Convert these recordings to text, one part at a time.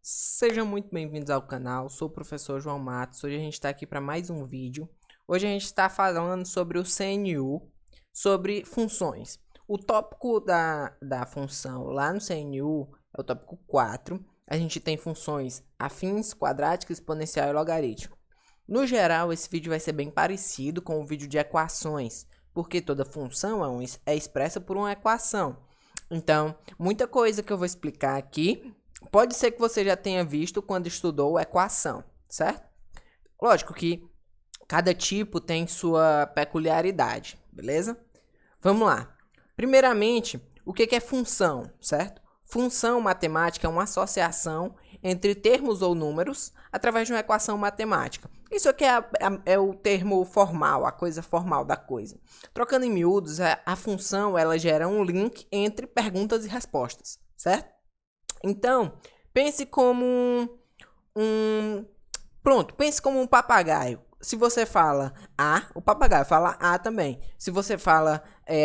Sejam muito bem-vindos ao canal, sou o professor João Matos. Hoje a gente está aqui para mais um vídeo. Hoje a gente está falando sobre o CNU, sobre funções. O tópico da função lá no CNU é o tópico 4. A gente tem funções afins, quadrática, exponencial e logarítmico. No geral, esse vídeo vai ser bem parecido com o vídeo de equações, porque toda função é expressa por uma equação. Então, muita coisa que eu vou explicar aqui pode ser que você já tenha visto quando estudou equação, certo? Lógico que cada tipo tem sua peculiaridade, beleza? Vamos lá. Primeiramente, o que é função, certo? Função matemática é uma associação entre termos ou números através de uma equação matemática. Isso aqui é o termo formal, a coisa formal da coisa. Trocando em miúdos, a função ela gera um link entre perguntas e respostas, certo? Então, pense como pense como um papagaio. Se você fala A, o papagaio fala A também. Se você fala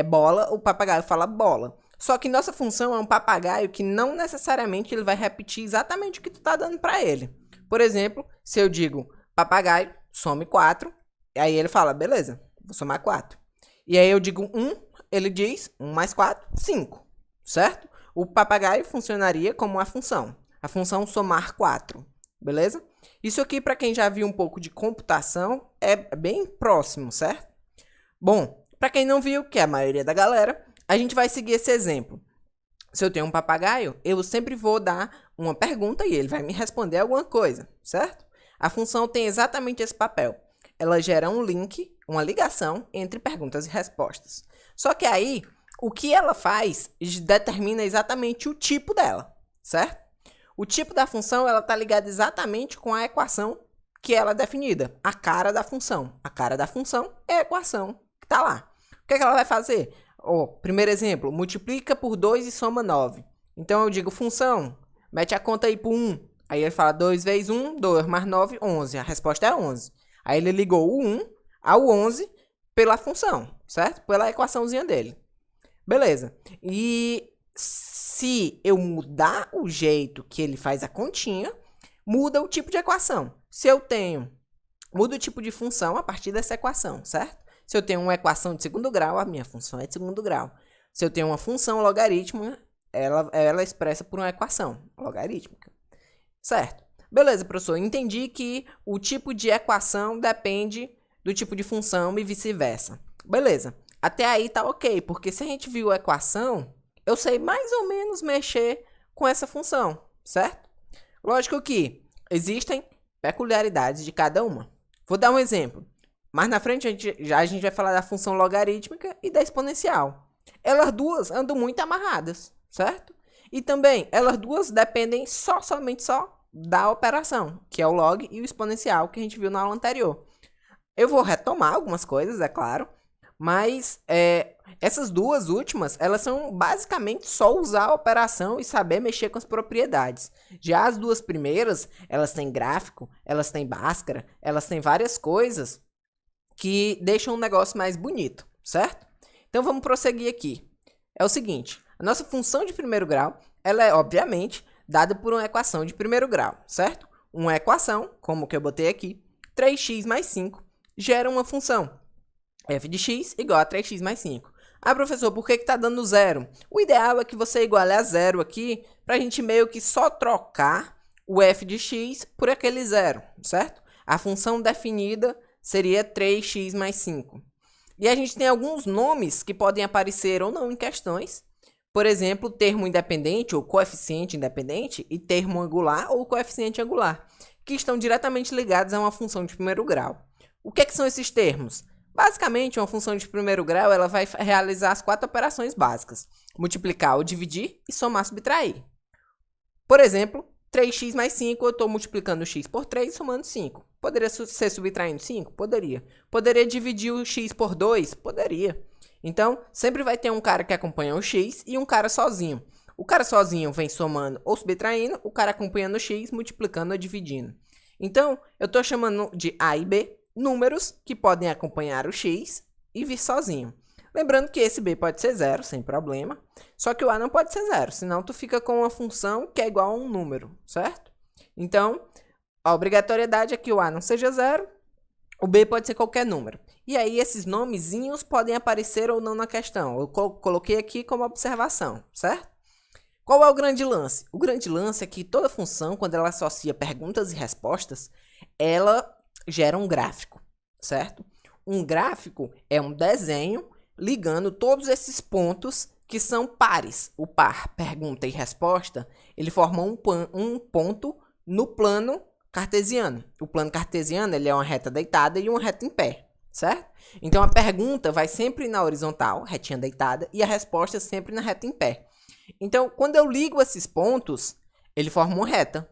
bola, o papagaio fala bola. Só que nossa função é um papagaio que não necessariamente ele vai repetir exatamente o que tu tá dando para ele. Por exemplo, se eu digo papagaio, some 4, aí ele fala, beleza, vou somar 4. E aí eu digo 1, ele diz 1 mais 4, 5, certo? O papagaio funcionaria como uma função. A função somar 4, beleza? Isso aqui, para quem já viu um pouco de computação, é bem próximo, certo? Bom, para quem não viu, que é a maioria da galera, a gente vai seguir esse exemplo. Se eu tenho um papagaio, eu sempre vou dar uma pergunta e ele vai me responder alguma coisa, certo? A função tem exatamente esse papel. Ela gera um link, uma ligação entre perguntas e respostas. Só que aí, o que ela faz determina exatamente o tipo dela, certo? O tipo da função ela está ligada exatamente com a equação que ela é definida, a cara da função. A cara da função é a equação que está lá. O que ela vai fazer? Primeiro exemplo, multiplica por 2 e soma 9. Então eu digo função, mete a conta aí por 1. Aí ele fala 2 vezes 1, 2 mais 9, 11. A resposta é 11. Aí ele ligou o 1 ao 11 pela função, certo? Pela equaçãozinha dele. Beleza. E se eu mudar o jeito que ele faz a continha, muda o tipo de equação. Se eu tenho, muda o tipo de função a partir dessa equação, certo? Se eu tenho uma equação de segundo grau, a minha função é de segundo grau. Se eu tenho uma função logarítmica, ela é expressa por uma equação logarítmica, certo? Beleza, professor. Entendi que o tipo de equação depende do tipo de função e vice-versa. Beleza. Até aí tá ok, porque se a gente viu a equação, eu sei mais ou menos mexer com essa função, certo? Lógico que existem peculiaridades de cada uma. Vou dar um exemplo. Mais na frente a gente vai falar da função logarítmica e da exponencial. Elas duas andam muito amarradas, certo? E também, elas duas dependem somente da operação, que é o log e o exponencial que a gente viu na aula anterior. Eu vou retomar algumas coisas, é claro, mas essas duas últimas, elas são basicamente só usar a operação e saber mexer com as propriedades. Já as duas primeiras, elas têm gráfico, elas têm Bhaskara, elas têm várias coisas que deixam o negócio mais bonito, certo? Então vamos prosseguir aqui. É o seguinte, a nossa função de primeiro grau, ela é obviamente dada por uma equação de primeiro grau, certo? Uma equação, como que eu botei aqui, 3x mais 5, gera uma função f de x igual a 3x mais 5. Ah, professor, por que está dando zero? O ideal é que você iguale a zero aqui, para a gente meio que só trocar o f de x por aquele zero, certo? A função definida seria 3x mais 5. E a gente tem alguns nomes que podem aparecer ou não em questões. Por exemplo, termo independente ou coeficiente independente e termo angular ou coeficiente angular, que estão diretamente ligados a uma função de primeiro grau. O que são esses termos? Basicamente, uma função de primeiro grau ela vai realizar as 4 operações básicas: multiplicar ou dividir e somar, subtrair. Por exemplo, 3x mais 5, eu estou multiplicando x por 3 e somando 5. Poderia ser subtraindo 5? Poderia. Poderia dividir o x por 2? Poderia. Então, sempre vai ter um cara que acompanha o x e um cara sozinho. O cara sozinho vem somando ou subtraindo, o cara acompanhando o x, multiplicando ou dividindo. Então, eu estou chamando de A e B números que podem acompanhar o x e vir sozinho. Lembrando que esse b pode ser 0, sem problema. Só que o a não pode ser 0, senão tu fica com uma função que é igual a um número, certo? Então, a obrigatoriedade é que o A não seja 0, o B pode ser qualquer número. E aí, esses nomezinhos podem aparecer ou não na questão. Eu coloquei aqui como observação, certo? Qual é o grande lance? O grande lance é que toda função, quando ela associa perguntas e respostas, ela gera um gráfico, certo? Um gráfico é um desenho ligando todos esses pontos que são pares. O par, pergunta e resposta, ele forma um ponto no plano cartesiano. O plano cartesiano ele é uma reta deitada e uma reta em pé, certo? Então, a pergunta vai sempre na horizontal, retinha deitada, e a resposta sempre na reta em pé. Então, quando eu ligo esses pontos, ele forma uma reta,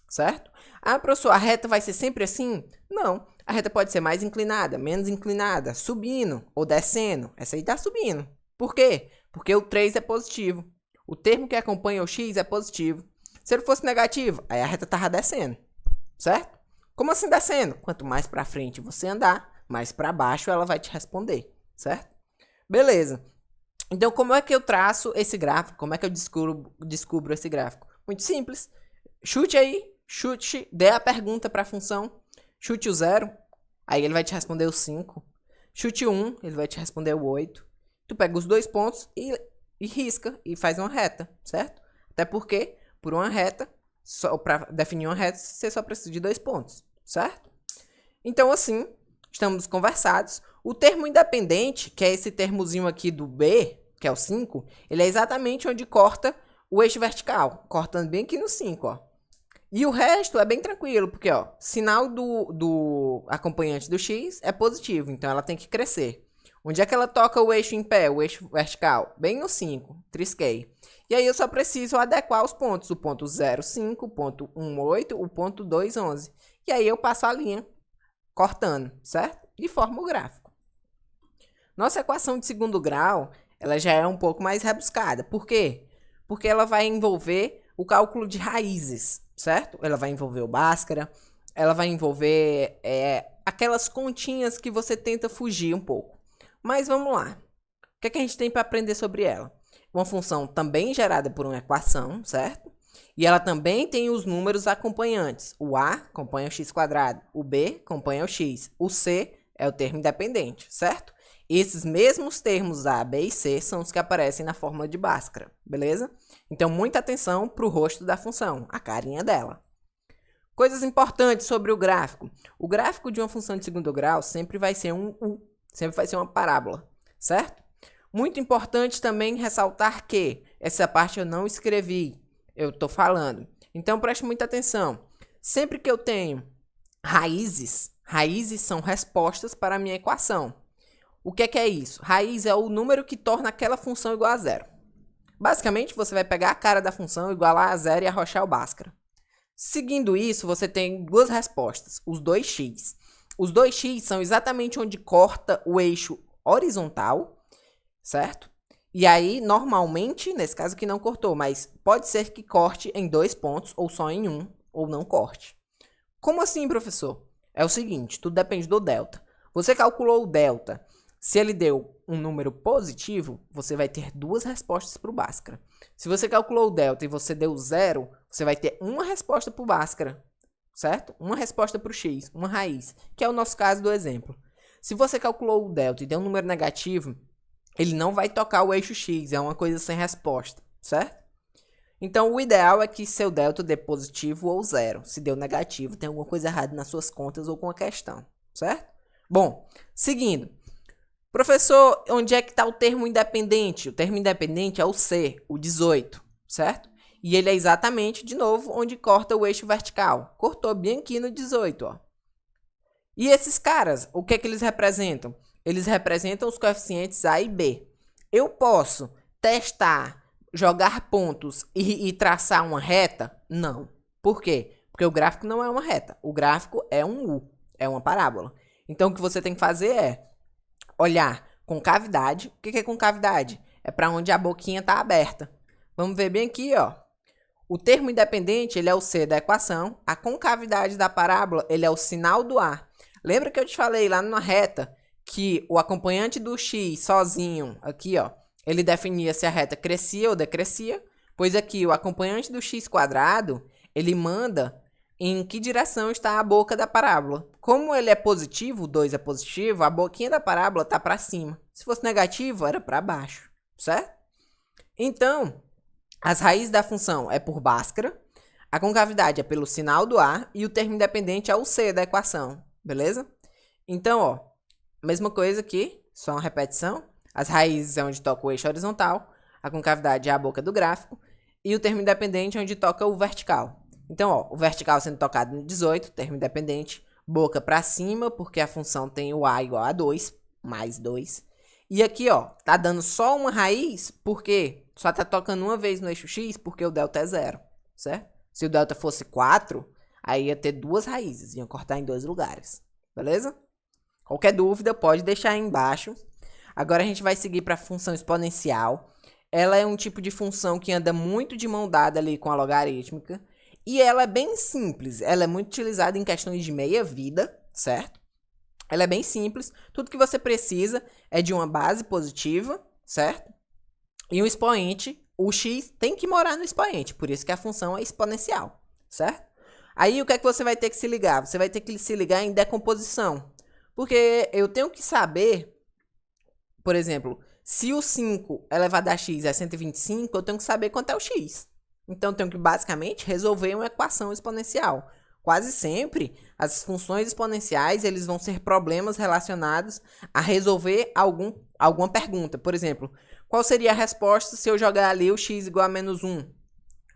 certo? Ah, professor, a reta vai ser sempre assim? Não. A reta pode ser mais inclinada, menos inclinada, subindo ou descendo. Essa aí está subindo. Por quê? Porque o 3 é positivo. O termo que acompanha o x é positivo. Se ele fosse negativo, aí a reta estava descendo, certo? Como assim descendo? Quanto mais para frente você andar, mais para baixo ela vai te responder, certo? Beleza. Então, como é que eu traço esse gráfico? Como é que eu descubro esse gráfico? Muito simples. Chute aí, dê a pergunta para a função. Chute o 0, aí ele vai te responder o 5. Chute 1, ele vai te responder o 8. Tu pega os dois pontos e risca e faz uma reta, certo? Até porque, por uma reta, para definir uma reta, você só precisa de 2 pontos, certo? Então, assim, estamos conversados. O termo independente, que é esse termozinho aqui do B, que é o 5, ele é exatamente onde corta o eixo vertical, cortando bem aqui no 5, ó. E o resto é bem tranquilo, porque, ó, sinal do acompanhante do x é positivo, então ela tem que crescer. Onde é que ela toca o eixo em pé, o eixo vertical? Bem no 5, trisquei. E aí eu só preciso adequar os pontos, o ponto 0,5, o ponto 1,8, o ponto 2,11. E aí eu passo a linha cortando, certo? E formo o gráfico. Nossa equação de segundo grau, ela já é um pouco mais rebuscada. Por quê? Porque ela vai envolver o cálculo de raízes, certo? Ela vai envolver o Bhaskara, ela vai envolver aquelas continhas que você tenta fugir um pouco. Mas vamos lá. O que é que a gente tem para aprender sobre ela? Uma função também gerada por uma equação, certo? E ela também tem os números acompanhantes. O A acompanha o x², o B acompanha o x, o C é o termo independente, certo? Esses mesmos termos A, B e C são os que aparecem na fórmula de Bhaskara, beleza? Então, muita atenção para o rosto da função, a carinha dela. Coisas importantes sobre o gráfico. O gráfico de uma função de segundo grau sempre vai ser sempre vai ser uma parábola, certo? Muito importante também ressaltar que essa parte eu não escrevi, eu estou falando. Então, preste muita atenção. Sempre que eu tenho raízes são respostas para a minha equação. O que é isso? Raiz é o número que torna aquela função igual a 0. Basicamente, você vai pegar a cara da função, igualar a 0 e arrochar o Bhaskara. Seguindo isso, você tem duas respostas, os 2x. Os 2x são exatamente onde corta o eixo horizontal, certo? E aí, normalmente, nesse caso aqui não cortou, mas pode ser que corte em 2 pontos, ou só em 1, ou não corte. Como assim, professor? É o seguinte, tudo depende do delta. Você calculou o delta. Se ele deu um número positivo, você vai ter duas respostas para o Bhaskara. Se você calculou o delta e você deu 0, você vai ter uma resposta para o Bhaskara, certo? Uma resposta para o x, uma raiz, que é o nosso caso do exemplo. Se você calculou o delta e deu um número negativo, ele não vai tocar o eixo x, é uma coisa sem resposta, certo? Então, o ideal é que seu delta dê positivo ou 0. Se deu negativo, tem alguma coisa errada nas suas contas ou com a questão, certo? Bom, seguindo. Professor, onde é que está o termo independente? O termo independente é o C, o 18, certo? E ele é exatamente, de novo, onde corta o eixo vertical. Cortou bem aqui no 18, ó. E esses caras, o que é que eles representam? Eles representam os coeficientes A e B. Eu posso testar, jogar pontos e traçar uma reta? Não. Por quê? Porque o gráfico não é uma reta. O gráfico é um U, é uma parábola. Então, o que você tem que fazer é olhar concavidade. O que é concavidade? É para onde a boquinha está aberta. Vamos ver bem aqui, ó. O termo independente, ele é o C da equação. A concavidade da parábola, ele é o sinal do A. Lembra que eu te falei lá na reta que o acompanhante do x sozinho, aqui, ó, ele definia se a reta crescia ou decrescia? Pois aqui, o acompanhante do x², ele manda em que direção está a boca da parábola. Como ele é positivo, o 2 é positivo, a boquinha da parábola está para cima. Se fosse negativo, era para baixo, certo? Então, as raízes da função é por Bhaskara, a concavidade é pelo sinal do A e o termo independente é o C da equação, beleza? Então, ó, mesma coisa aqui, só uma repetição. As raízes é onde toca o eixo horizontal, a concavidade é a boca do gráfico e o termo independente é onde toca o vertical. Então, ó, o vertical sendo tocado no 18, termo independente, boca para cima, porque a função tem o A igual a 2, mais 2. E aqui, ó, tá dando só uma raiz, porque só tá tocando uma vez no eixo X, porque o delta é 0, certo? Se o delta fosse 4, aí ia ter duas raízes, iam cortar em 2 lugares, beleza? Qualquer dúvida, pode deixar aí embaixo. Agora a gente vai seguir para a função exponencial. Ela é um tipo de função que anda muito de mão dada ali com a logarítmica. E ela é bem simples. Ela é muito utilizada em questões de meia-vida, certo? Ela é bem simples. Tudo que você precisa é de uma base positiva, certo? E um expoente. O x tem que morar no expoente, por isso que a função é exponencial, certo? Aí o que é que você vai ter que se ligar? Você vai ter que se ligar em decomposição. Porque eu tenho que saber, por exemplo, se o 5 elevado a x é 125, eu tenho que saber quanto é o x. Então, eu tenho que basicamente resolver uma equação exponencial. Quase sempre, as funções exponenciais eles vão ser problemas relacionados a resolver alguma pergunta. Por exemplo, qual seria a resposta se eu jogar ali o x igual a menos 1?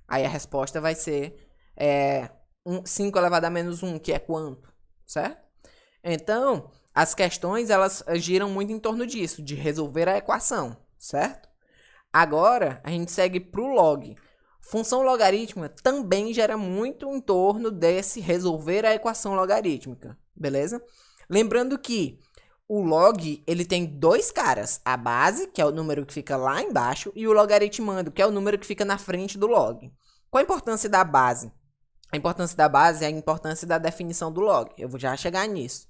Aí a resposta vai ser 5 elevado a menos 1, que é quanto? Certo? Então, as questões elas giram muito em torno disso, de resolver a equação, certo? Agora, a gente segue para o log. Função logarítmica também gera muito em torno desse resolver a equação logarítmica, beleza? Lembrando que o log ele tem dois caras, a base, que é o número que fica lá embaixo, e o logaritmando, que é o número que fica na frente do log. Qual a importância da base? A importância da base é a importância da definição do log. Eu vou já chegar nisso.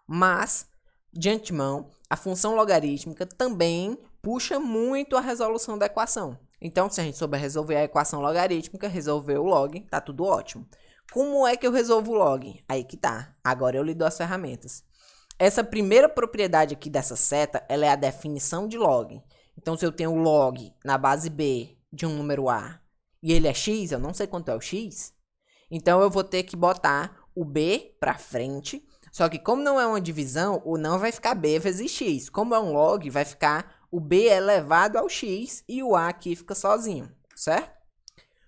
Mas, de antemão, a função logarítmica também puxa muito a resolução da equação. Então, se a gente souber resolver a equação logarítmica, resolver o log, tá tudo ótimo. Como é que eu resolvo o log? Aí que tá. Agora eu lhe dou as ferramentas. Essa primeira propriedade aqui dessa seta, ela é a definição de log. Então, se eu tenho log na base B de um número A e ele é x, eu não sei quanto é o x, então eu vou ter que botar o B para frente. Só que como não é uma divisão, o não vai ficar B vezes x. Como é um log, vai ficar o B elevado ao x e o A aqui fica sozinho, certo?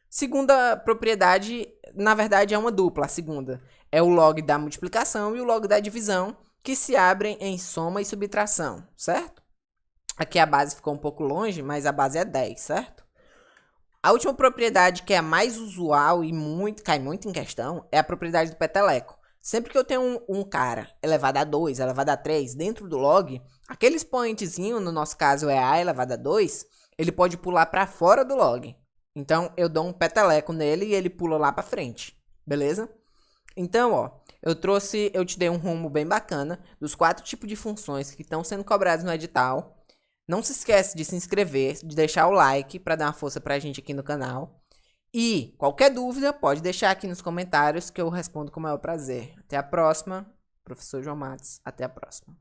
Segunda propriedade, na verdade, é uma dupla. A segunda é o log da multiplicação e o log da divisão, que se abrem em soma e subtração, certo? Aqui a base ficou um pouco longe, mas a base é 10, certo? A última propriedade, que é a mais usual e cai muito em questão, é a propriedade do peteleco. Sempre que eu tenho um cara elevado a 2, elevado a 3 dentro do log, aquele expoentezinho, no nosso caso é A elevado a 2, ele pode pular para fora do log. Então, eu dou um peteleco nele e ele pula lá para frente, beleza? Então, ó, eu te dei um rumo bem bacana dos 4 tipos de funções que estão sendo cobrados no edital. Não se esquece de se inscrever, de deixar o like para dar uma força pra gente aqui no canal. E qualquer dúvida, pode deixar aqui nos comentários que eu respondo com o maior prazer. Até a próxima. Professor João Matos. Até a próxima.